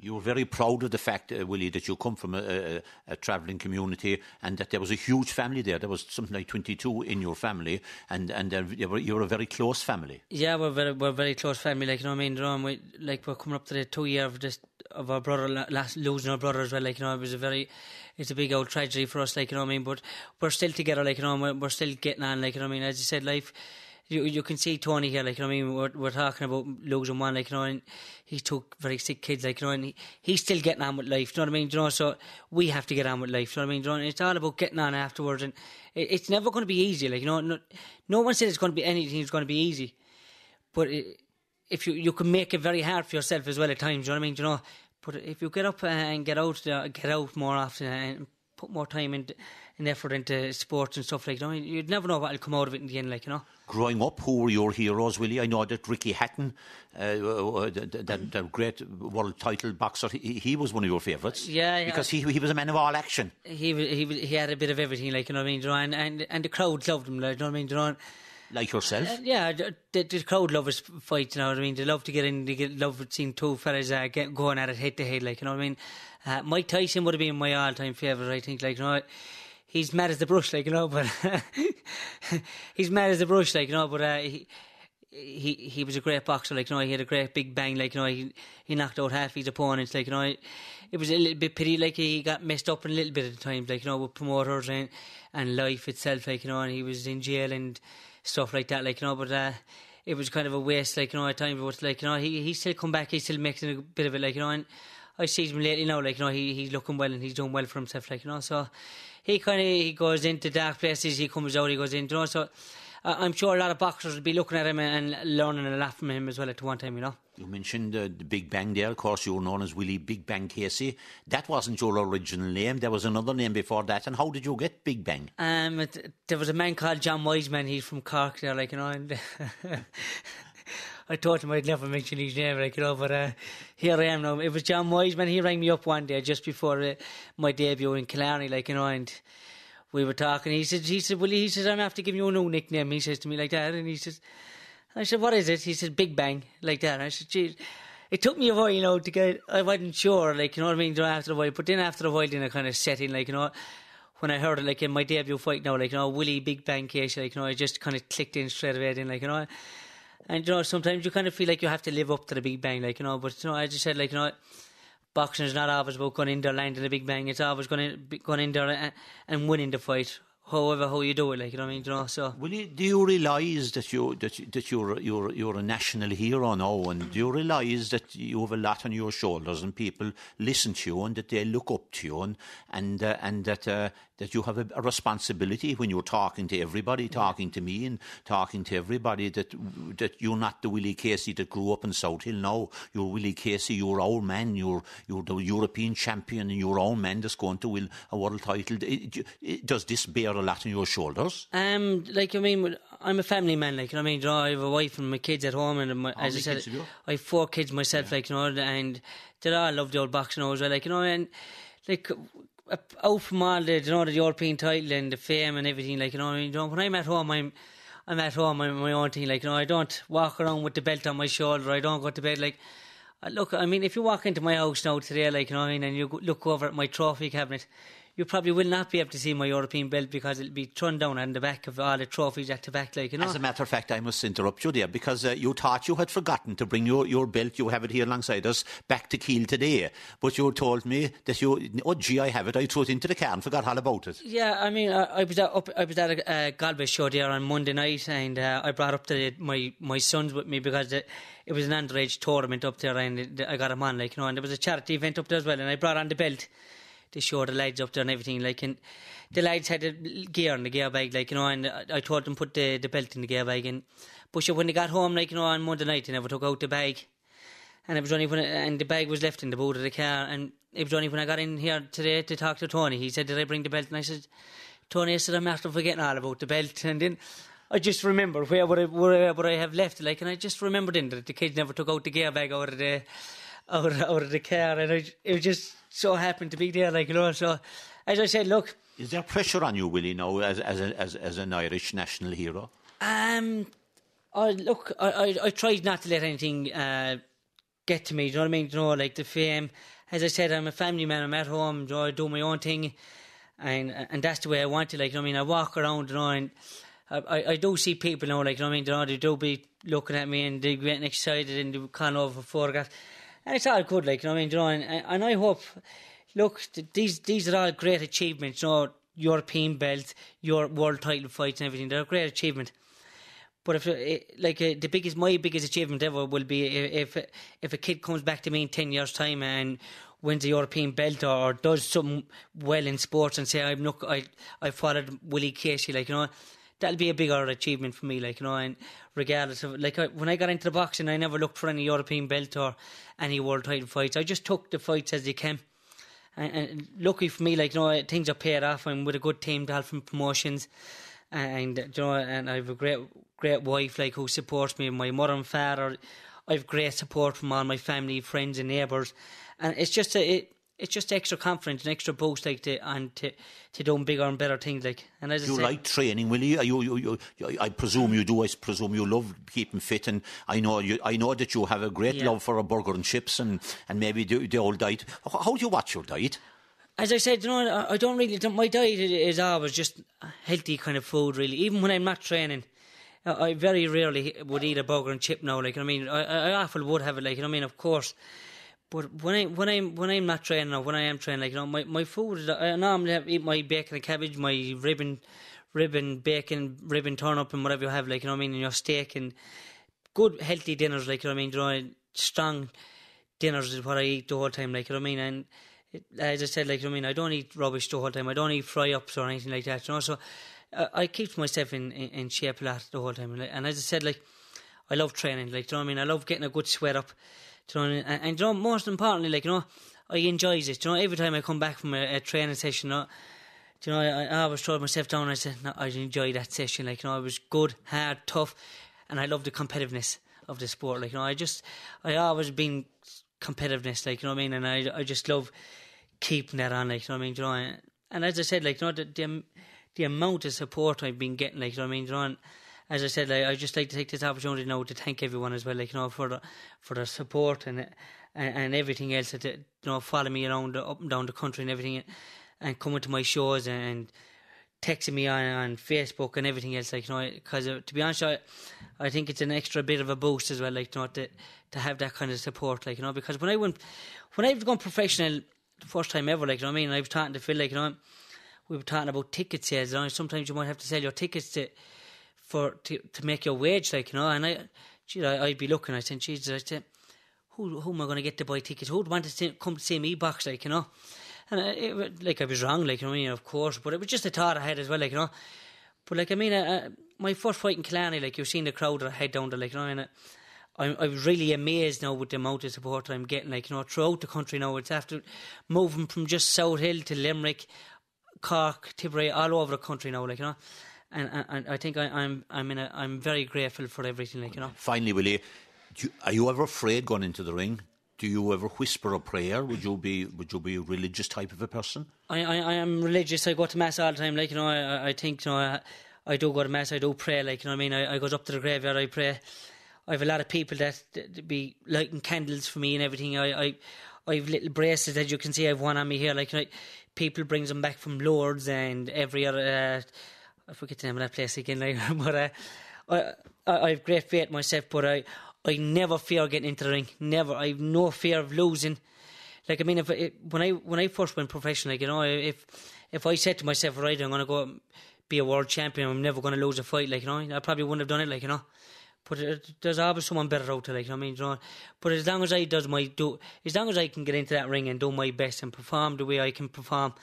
You were very proud of the fact, Willie, that you come from a travelling community and that there was a huge family there. There was something like 22 in your family, and you were a very close family. Yeah, we're very close family. Like, you know what I mean? We're coming up to the 2 year of our brother losing our brother as well. Like, you know, it's a big old tragedy for us. Like, you know what I mean? But we're still together. Like, you know, we're still getting on. Like, you know what I mean? As you said, life. You can see Tony here, like, you know what I mean, we're talking about losing one, like, you know, and he took very sick kids, like, you know, and he's still getting on with life, you know what I mean, you know, so we have to get on with life, you know what I mean, you know, and it's all about getting on afterwards, and it's never going to be easy, like, you know, no one said it's going to be anything, it's going to be easy, but if you can make it very hard for yourself as well at times, you know what I mean, you know, but if you get up and get out more often and put more time and effort into sports and stuff, like, you know, you'd never know what will come out of it in the end, like, you know. Growing up, who were your heroes, Willie? I know that Ricky Hatton, the great world title boxer, he was one of your favourites. Yeah. Because he was a man of all action. He had a bit of everything, like, you know what I mean, you know, and the crowd loved him, like, you know what I mean, you know. Like yourself? Yeah, the crowd love his fights, you know what I mean. They love to get in, love seeing two fellas going at it head to head, like, you know what I mean. Mike Tyson would have been my all-time favourite, I think, like, you know. He's mad as the brush, like, you know, but he's mad as the brush, like, you know, but he was a great boxer, like, you know, he had a great big bang, like, you know, he knocked out half his opponents, like, you know. It was a little bit pity, like, he got messed up in a little bit at the times, like, you know, with promoters and life itself, like, you know, and he was in jail and stuff like that, like, you know, but it was kind of a waste, like, you know, at times, but, like, you know, he still come back, he's still making a bit of it, like, you know, and I see him lately now, like, you know, he's looking well and he's doing well for himself, like, you know, so he goes into dark places, he comes out, he goes in, you know, so I'm sure a lot of boxers will be looking at him and learning a lot from him as well at one time, you know. You mentioned the Big Bang there. Of course, you were known as Willie Big Bang Casey. That wasn't your original name. There was another name before that. And how did you get Big Bang? There was a man called John Wiseman. He's from Cork there, like, you know, and I told him I'd never mention his name, like, you know, but here I am now. It was John Wiseman. He rang me up one day just before my debut in Killarney, like, you know, and we were talking. He said, Willie, he says, I'm after giving you a new nickname. He says to me like that, and I said, what is it? He said, Big Bang, like that. And I said, geez, it took me a while, you know, to get, I wasn't sure, like, you know what I mean, after a while, but then after a while, then I kind of set in, like, you know, when I heard it, like, in my debut fight now, like, you know, Willie Big Bang Casey, like, you know, I just kind of clicked in straight away then, like, you know, and, you know, sometimes you kind of feel like you have to live up to the Big Bang, like, you know, but, you know, I just said, like, you know, boxing is not always about going in there, landing a big bang, it's always going in there and winning the fight. However, how you do it, like, you know what I mean, you know, so. Well, do you realise that you're a national hero now, and do you realise that you have a lot on your shoulders, and people listen to you, and that they look up to you, and that you have a responsibility when you're talking to everybody, talking to me, and talking to everybody, that you're not the Willie Casey that grew up in South Hill now. You're Willie Casey, you're our man, you're the European champion, and you're our man that's going to win a world title. Does this bear a lot on your shoulders? Like, I mean, I'm a family man, like, you know what I mean, you know, I have a wife and my kids at home, and as I said, I have 4 kids myself, like, you know, and they all love the old boxing as well, like, you know, and like, out from all the, you know, the European title and the fame and everything, like, you know, when I'm at home, I'm at home, I'm my own thing, like, you know, I don't walk around with the belt on my shoulder, I don't go to bed, like, look, I mean, if you walk into my house now today, like, you know what I mean, and you look over at my trophy cabinet, you probably will not be able to see my European belt because it'll be thrown down on the back of all the trophies at the back, like, you know. As a matter of fact, I must interrupt you there, because you thought you had forgotten to bring your belt, you have it here alongside us, back to Kiel today. But you told me that I have it, I threw it into the car and forgot all about it. Yeah, I mean, I was at a Galway show there on Monday night, and I brought up my sons with me because it was an underage tournament up there, and I got them on, like, you know, and there was a charity event up there as well, and I brought on the belt to show the lads up there and everything, like, and the lads had the gear in the gear bag, like, you know, and I told them put the belt in the gear bag, and but when they got home, like, you know, on Monday night, they never took out the bag, and it was only and the bag was left in the boot of the car, and it was only when I got in here today to talk to Tony, he said, did I bring the belt? And I said, Tony, I said, I'm after forgetting all about the belt, and then I just remember where would I have left it, like, and I just remembered then that the kids never took out the gear bag out of the car, and it was just so happened to be there, like, you know. So, as I said, look, is there pressure on you, Willie, now as an Irish national hero? I tried not to let anything get to me. Do you know what I mean? You know, like the fame. As I said, I'm a family man. I'm at home. You know, I do my own thing, and that's the way I want it. Like, you know what I mean, I walk around, you know, and I do see people now, like, you know what I mean, you know, they do be looking at me and they getting excited and they calling over for photographs, and it's all good, like, you know what I mean, you know, and I hope, look, these are all great achievements, you know, European belt, your world title fights and everything, they're a great achievement. But my biggest achievement ever will be if a kid comes back to me in 10 years' time and wins a European belt or does something well in sports and say, I followed Willie Casey, like, you know, that'll be a bigger achievement for me, like, you know, and regardless of, like, when I got into the boxing, I never looked for any European belt or any world title fights. I just took the fights as they came. And lucky for me, like, you know, things are paid off. I'm with a good team, Dolphin Promotions. And you know, and I have a great wife, like, who supports me. My mother and father, I have great support from all my family, friends, and neighbours. And it's just extra confidence, an extra boost, like, to doing bigger and better things, like. And as do you like training, Willie? I presume you do. I presume you love keeping fit, and I know that you have a great love for a burger and chips and maybe the old diet. How do you watch your diet? As I said, you know, I don't really. My diet is always just healthy kind of food, really. Even when I'm not training, I very rarely would eat a burger and chip now. Like, I mean, I often would have it. Like, you know what I mean, of course. But when I'm not training or when I am training, like, you know, my food is, I normally eat my bacon and cabbage, my ribbon bacon, ribbon turnip and whatever you have, like, you know what I mean, and your steak and good healthy dinners, like, you know what I mean, you know, strong dinners is what I eat the whole time, like, you know what I mean, and as I said, like, you know what I mean, I don't eat rubbish the whole time, I don't eat fry-ups or anything like that, you know, so I keep myself in shape a lot the whole time, and as I said, like, I love training, like, you know what I mean, I love getting a good sweat up, you know, and you know, most importantly, like, you know, I enjoy it, you know, every time I come back from a training session, you know, I always throw myself down and I said, no, I enjoyed that session, like, you know, it was good, hard, tough, and I love the competitiveness of the sport, like, you know, I always been competitiveness, like, you know what I mean, and I just love keeping that on, like, you know what I mean, you know, and as I said, like, you know, the amount of support I've been getting, like, you know what I mean, you know, and as I said, like, I just like to take this opportunity now to thank everyone as well, like, you know, for the support and everything else that, you know, follow me around up and down the country and everything, and coming to my shows and texting me on Facebook and everything else, like, you know, because to be honest, I think it's an extra bit of a boost as well, like, you know, to have that kind of support, like, you know, because when I was going professional the first time ever, like, you know what I mean, I was talking to Phil, like, you know, we were talking about ticket sales, you know, sometimes you might have to sell your tickets to make your wage, like, you know, and I'd be looking, I said, Jesus, I said, who am I going to get to buy tickets? Who would want to come to see me box, like, you know? And like, I was wrong, like, you know, I mean, of course, but it was just a thought I had as well, like, you know. But, like, I mean, my first fight in Killarney, like, you've seen the crowd that I head down there, like, you know, and I was really amazed now with the amount of support I'm getting, like, you know, throughout the country now. It's after moving from just South Hill to Limerick, Cork, Tipperary, all over the country now, like, you know. And I think I'm very grateful for everything, like, you know. Finally, Willie, are you ever afraid going into the ring? Do you ever whisper a prayer? Would you be a religious type of a person? I am religious. I go to mass all the time, like, you know. I think, you know, I do go to mass. I do pray, like, you know what I mean. I go up to the graveyard. I pray. I have a lot of people that be lighting candles for me and everything. I have little bracelets, as you can see. I have one on me here, like, you know, people brings them back from Lourdes and every other. I forget the name of that place again, like, but I have great faith myself, but I never fear getting into the ring. Never. I have no fear of losing. Like, I mean, when I first went professional, like, you know, if I said to myself, right, I'm going to go be a world champion, I'm never going to lose a fight, like, you know, I probably wouldn't have done it, like, you know. But there's always someone better out there, like, you know what I mean, you know. But as long as as long as I can get into that ring and do my best and perform the way I can perform,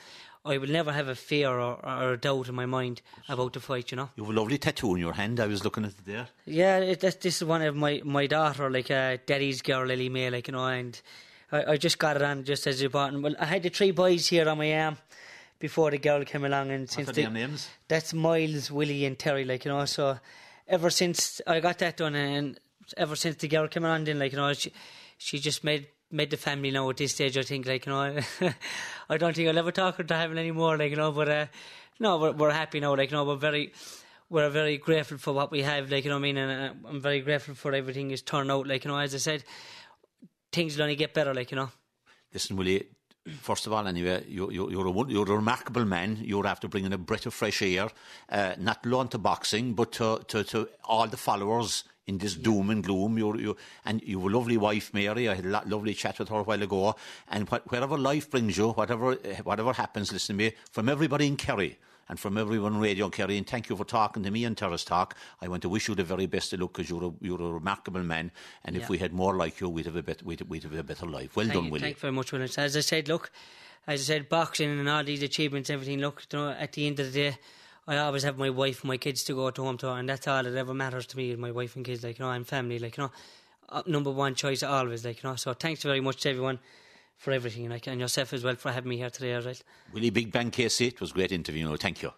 I will never have a fear or a doubt in my mind about the fight, you know. You have a lovely tattoo on your hand. I was looking at it there. Yeah, this is one of my daughter, like, Daddy's girl, Lily May, like, you know, and I just got it on just as you bought it. Well, I had the 3 boys here on my arm before the girl came along. And since what are their names? That's Miles, Willie and Terry, like, you know, so ever since I got that done and ever since the girl came along, then, like, you know, she just made the family now at this stage, I think, like, you know. I don't think I'll ever talk her to having any more, like, you know, but no, we're happy now, like, you know, we're very grateful for what we have, like, you know what I mean, and I'm very grateful for everything is turned out, like, you know, as I said, things will only get better, like, you know. Listen, Willie, first of all, anyway, you're a remarkable man. You're after bringing a breath of fresh air, not alone to boxing, but to all the followers in this doom and gloom. And you have a lovely wife, Mary. I had a lovely chat with her a while ago. And wherever life brings you, whatever happens, listen to me, from everybody in Kerry and from everyone on Radio Kerry, and thank you for talking to me on Terrace Talk. I want to wish you the very best of luck, because you're a remarkable man, and if we had more like you, we'd have a better life. Well done, Willie. Thank you very much, Willie. As I said, boxing and all these achievements, everything, look, you know, at the end of the day, I always have my wife and my kids to go to home to, and that's all that ever matters to me, my wife and kids, like, you know, and family, like, you know, number one choice always, like, you know. So thanks very much to everyone for everything, like, and yourself as well for having me here today, all right. Willie Big Bang KC, it was a great interview, thank you.